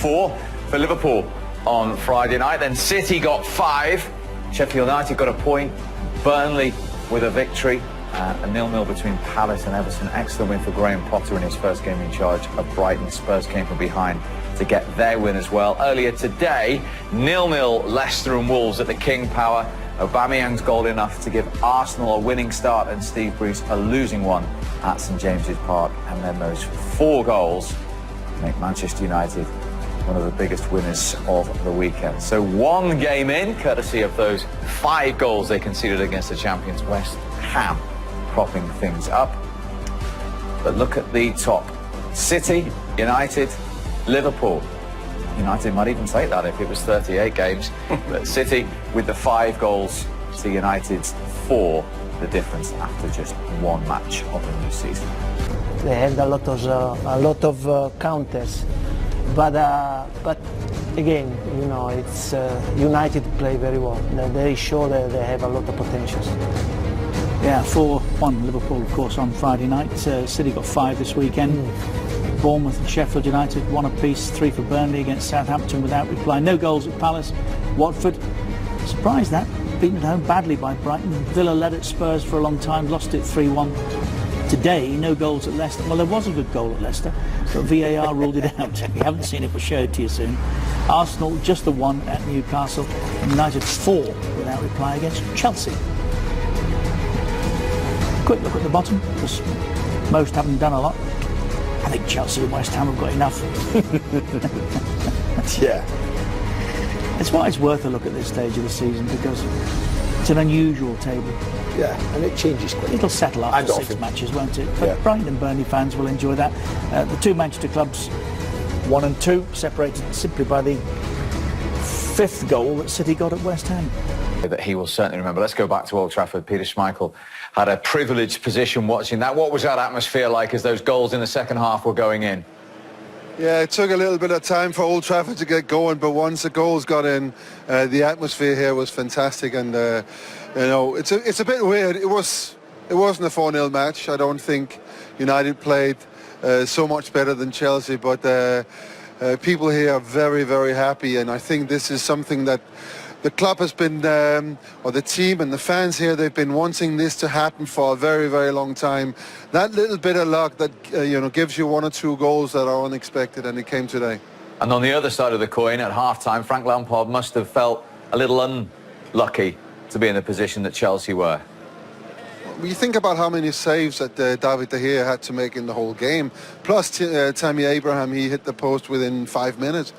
4 for Liverpool on Friday night. Then City got 5. Sheffield United got a point. Burnley with a victory. A 0-0 between Palace and Everton. Excellent win for Graham Potter in his first game in charge of Brighton. Spurs came from behind to get their win as well. Earlier today, 0-0 Leicester and Wolves at the King Power. Aubameyang's goal enough to give Arsenal a winning start and Steve Bruce a losing one at St James's Park. And then those 4 goals make Manchester United one of the biggest winners of the weekend. So 1 game in, courtesy of those 5 goals they conceded against the champions West Ham, propping things up. But look at the top. City, United, Liverpool. United might even take that if it was 38 games. But City with the 5 goals to United's 4, the difference after just 1 match of the new season. They had a lot of counters, but again, you know, it's United play very well. They show that they have a lot of potentials. Yeah, 4-1 Liverpool, of course, on Friday night. City got 5 this weekend. Bournemouth and Sheffield United 1 apiece, 3 for Burnley against Southampton without reply. No goals at Palace. Watford, surprised that, beaten at home badly by Brighton. Villa led at Spurs for a long time, lost it 3-1. Today, no goals at Leicester. Well, there was a good goal at Leicester, but VAR ruled it out. If you haven't seen it, we'll show it to you soon. Arsenal, just the 1 at Newcastle. And United 4 without reply against Chelsea. Quick look at the bottom, because most haven't done a lot. I think Chelsea and West Ham have got enough. Yeah. It's why it's worth a look at this stage of the season, because it's an unusual table. Yeah, and it changes quickly. It'll settle after 6 matches, won't it? But Brighton and Burnley fans will enjoy that. The 2 Manchester clubs, 1 and 2, separated simply by the 5th goal that City got at West Ham. That he will certainly remember. Let's go back to Old Trafford. Peter Schmeichel had a privileged position watching that. What was that atmosphere like as those goals in the second half were going in? Yeah, it took a little bit of time for Old Trafford to get going, but once the goals got in, the atmosphere here was fantastic. And you know, it's a bit weird. It wasn't a 4-0 match. I don't think United played so much better than Chelsea, but people here are very, very happy, and I think this is something that the club has been, or the team and the fans here, they've been wanting this to happen for a very, very long time. That little bit of luck that, you know, gives you 1 or 2 goals that are unexpected, and it came today. And on the other side of the coin, at half-time, Frank Lampard must have felt a little unlucky to be in the position that Chelsea were. When you think about how many saves that David De Gea had to make in the whole game, plus Tammy Abraham, he hit the post within 5 minutes.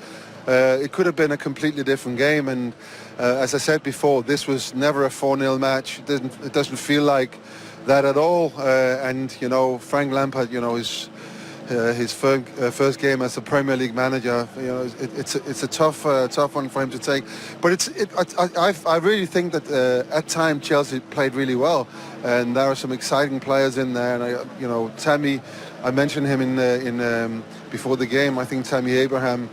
It could have been a completely different game, and as I said before, this was never a 4-0 match. It doesn't feel like that at all. And you know, Frank Lampard, you know, his first game as a Premier League manager, you know, it's a tough one for him to take. But I really think that at times Chelsea played really well, and there are some exciting players in there. And you know, Tammy, I mentioned him in before the game. I think Tammy Abraham,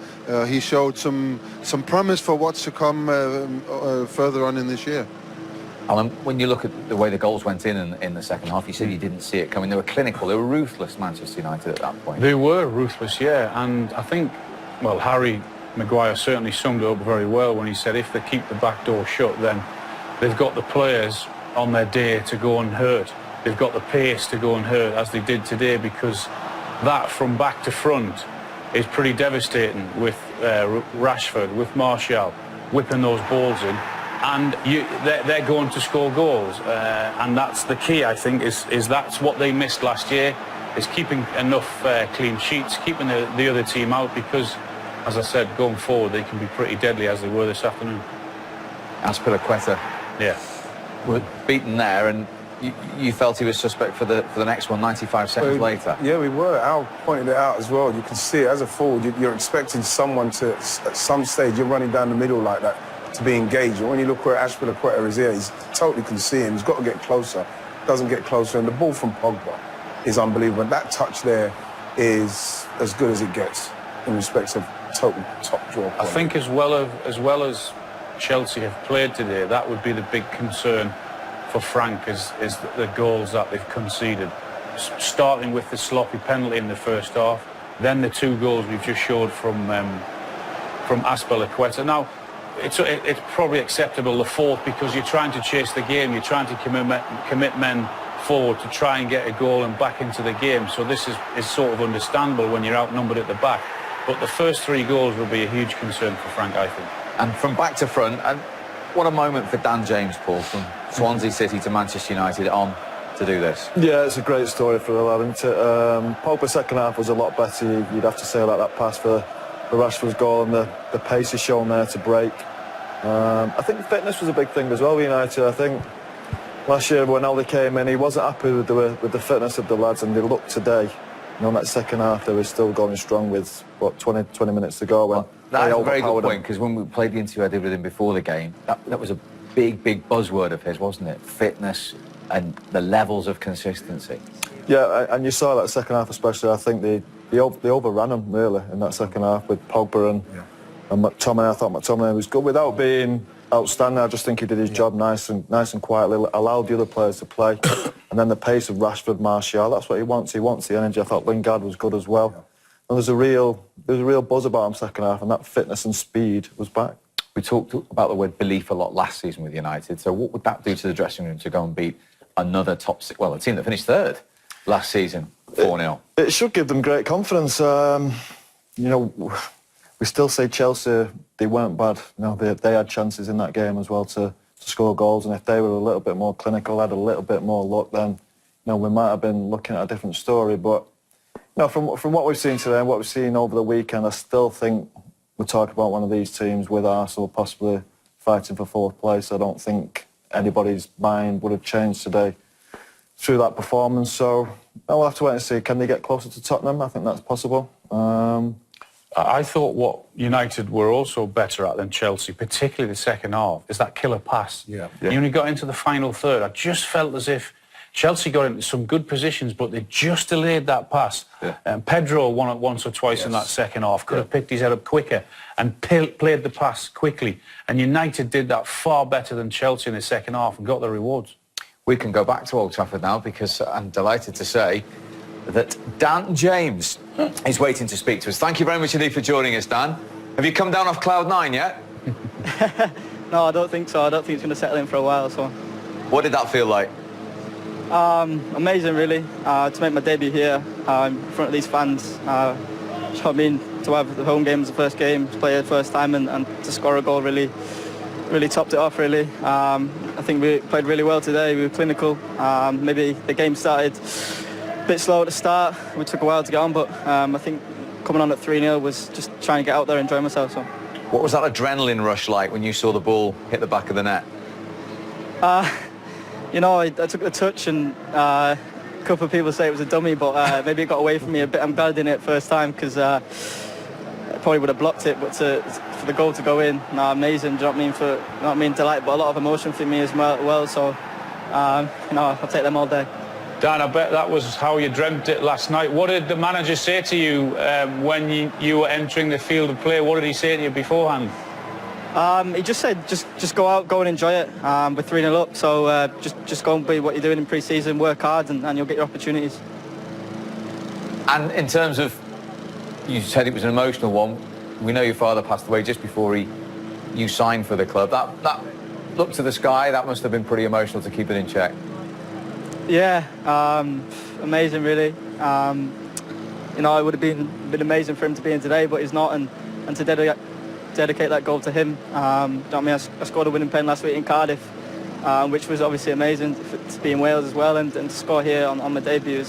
he showed some promise for what's to come further on in this year. Alan, when you look at the way the goals went in the second half, you said you didn't see it coming. They were clinical, they were ruthless, Manchester United, at that point. They were ruthless, yeah, and I think, well, Harry Maguire certainly summed it up very well when he said if they keep the back door shut, then they've got the players on their day to go and hurt. They've got the pace to go and hurt, as they did today, because that from back to front is pretty devastating with Rashford, with Martial, whipping those balls in. And they're going to score goals, and that's the key, I think, is that's what they missed last year, is keeping enough clean sheets, keeping the other team out, because, as I said, going forward they can be pretty deadly, as they were this afternoon. Azpilicueta, yeah, were beaten there, and you felt he was suspect for the next one 95 seconds later. Yeah, we were. Al pointed it out as well. You can see it as a forward. You're expecting someone to, at some stage, you're running down the middle like that, to be engaged. And when you look where Azpilicueta is here, he's totally can see him. He's got to get closer. Doesn't get closer. And the ball from Pogba is unbelievable. That touch there is as good as it gets in respect of total top draw point. I think as well as Chelsea have played today, that would be the big concern for Frank, is the goals that they've conceded. Starting with the sloppy penalty in the first half, then the 2 goals we've just showed from from Azpilicueta. Now, it's probably acceptable, the fourth, because you're trying to chase the game, you're trying to commit men forward to try and get a goal and back into the game. So this is sort of understandable when you're outnumbered at the back. But the first 3 goals will be a huge concern for Frank, I think. And from back to front, and what a moment for Dan James, Paul, from Swansea City to Manchester United on to do this. Yeah, it's a great story for the lad, isn't it? Pogba's second half was a lot better, you'd have to say, like that pass for Rashford's goal, and the pace he's shown there to break. I think fitness was a big thing as well with United. I think last year when Aldi came in, he wasn't happy with the fitness of the lads, and they looked today. In that second half, they were still going strong with, what, 20 minutes to go. Well, that's a very good point, because when we played the interview I did with him before the game, that was a big buzzword of his, wasn't it? Fitness and the levels of consistency. Yeah, and you saw that second half especially. I think they overran him, really, in that second half with Pogba and McTominay. I thought McTominay was good without being outstanding. I just think he did his job nice and quietly, allowed the other players to play. And then the pace of Rashford, Martial, that's what he wants. He wants the energy. I thought Lingard was good as well. And there was a real buzz about him second half, and that fitness and speed was back. We talked about the word belief a lot last season with United. So what would that do to the dressing room to go and beat another top six, well, a team that finished third last season, 4-0? It should give them great confidence. We still say Chelsea, they weren't bad. They had chances in that game as well to score goals, and if they were a little bit more clinical, had a little bit more luck, then we might have been looking at a different story. But from what we've seen today and what we've seen over the weekend, I still think we're talking about one of these teams with Arsenal possibly fighting for fourth place. I don't think anybody's mind would have changed today through that performance. So we'll have to wait and see. Can they get closer to Tottenham? I think that's possible. I thought what United were also better at than Chelsea, particularly the second half, is that killer pass. Yeah. You only got into the final third. I just felt as if Chelsea got into some good positions, but they just delayed that pass. Yeah. And Pedro won it once or twice in that second half, could have picked his head up quicker and played the pass quickly. And United did that far better than Chelsea in the second half and got the rewards. We can go back to Old Trafford now, because I'm delighted to say that Dan James is waiting to speak to us. Thank you very much indeed for joining us, Dan. Have you come down off cloud 9 yet? No, I don't think so. I don't think it's going to settle in for a while. So, what did that feel like? Amazing, really. To make my debut here in front of these fans. I mean, to have the home game as the first game, to play it the first time, and to score a goal really topped it off, really. I think we played really well today. We were clinical. Maybe the game started a bit slow at the start. We took a while to get on, but I think coming on at 3-0 was just trying to get out there and enjoy myself. So, what was that adrenaline rush like when you saw the ball hit the back of the net? I took the touch, and a couple of people say it was a dummy, but maybe it got away from me a bit. I'm glad I didn't hit it first time, because I probably would have blocked it. But for the goal to go in, amazing. Do you know what I mean? Delight, but a lot of emotion for me as well. So, I'll take them all day. Dan, I bet that was how you dreamt it last night. What did the manager say to you when you were entering the field of play? What did he say to you beforehand? He just said, just go out, go and enjoy it. We're 3-0 up, so just go and be what you're doing in pre-season, work hard, and you'll get your opportunities. And in terms of, you said it was an emotional one. We know your father passed away just before you signed for the club. That look to the sky, that must have been pretty emotional to keep it in check. Yeah, amazing, really. It would have been amazing for him to be in today, but he's not, and to dedicate that goal to him. I scored a winning pen last week in Cardiff, which was obviously amazing to be in Wales as well, and to score here on my debut. You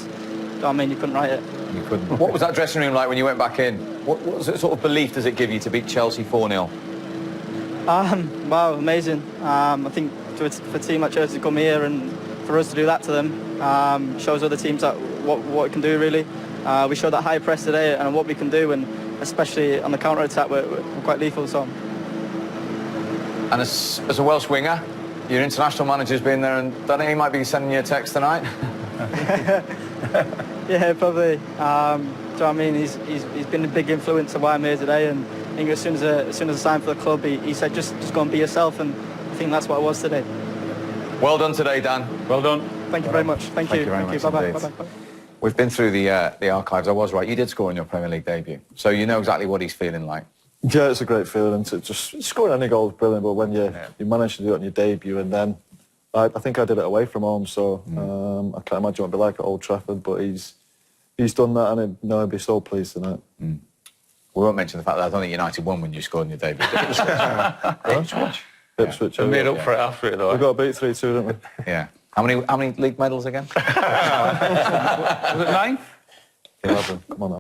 couldn't write it. You couldn't. What was that dressing room like when you went back in? What sort of belief does it give you to beat Chelsea 4-0? Wow, amazing. I think for a team like Chelsea to come here and for us to do that to them shows other teams that what we can do, really. We showed that high press today and what we can do, and especially on the counter-attack, we're quite lethal. So. And as a Welsh winger, your international manager's been there, and I think he might be sending you a text tonight. Yeah, probably. He's been a big influence of why I'm here today, and I think as soon as I signed for the club, he said just go and be yourself, and I think that's what I was today. Well done today, Dan. Well done. Thank you very much. Thank you. Very much Bye-bye. indeed. We've been through the archives. I was right. You did score in your Premier League debut, so you know exactly what he's feeling like. Yeah, it's a great feeling to just scoring any goal is brilliant, but when you manage to do it on your debut, and then I think I did it away from home, so I can't imagine what it'd be like at Old Trafford. But he's done that, and he'd be so pleased tonight. We won't mention the fact that I don't think United won when you scored in your debut. Ipswich. They made up for it after it, though. We got beat 3-2, didn't we? Yeah. How many league medals again? Was it 9? 11. Come on.